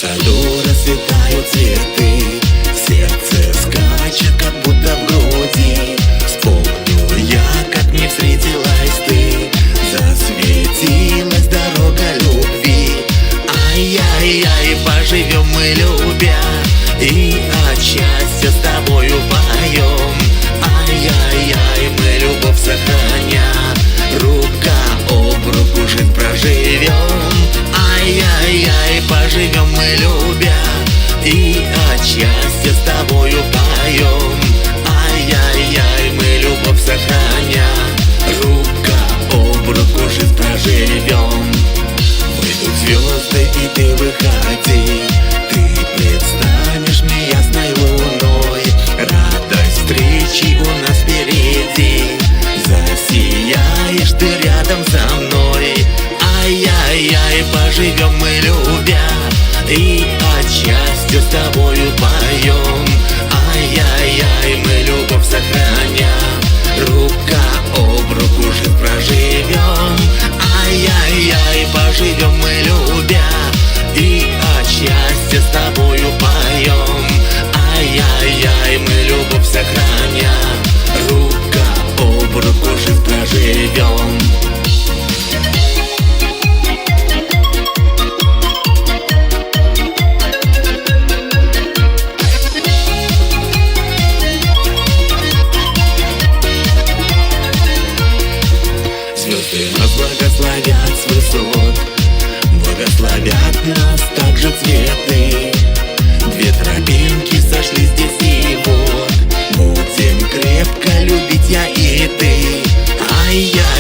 саду расцветают цветы, сердце скачет, как будто в груди. Вспомню я, как мне встретилась ты, засветилась дорога любви. Ай-яй-яй, поживем мы любя, и от счастья с тобою поем. Ай-яй-яй, мы любовь сохраня, рука об руку жизнь проживем. Ай-яй-яй, поживем мы любя, и от счастья с тобою поем. Ай-яй-яй, мы любовь сохраня, рука об руку жизнь проживем. Выйдут звезды, и ты выходи, ты предстанешь мне ясной луной. Радость встречи у нас впереди, засияешь ты рядом со мной. Ай-яй-яй, поживем мы любя, и от счастья с тобою поем. Ай-яй-яй, мы любовь сохраня, рука об руку жизнь проживем. Ай-яй-яй, поживем мы любя, и от счастья с тобою поем. Ай-яй-яй, мы любовь сохраня, рука об руку жизнь проживем. Звезды нас благословят с высот, благословят нас также цветы. Две тропинки сошли здесь и вот, будем крепко любить я и ты. Ай-яй.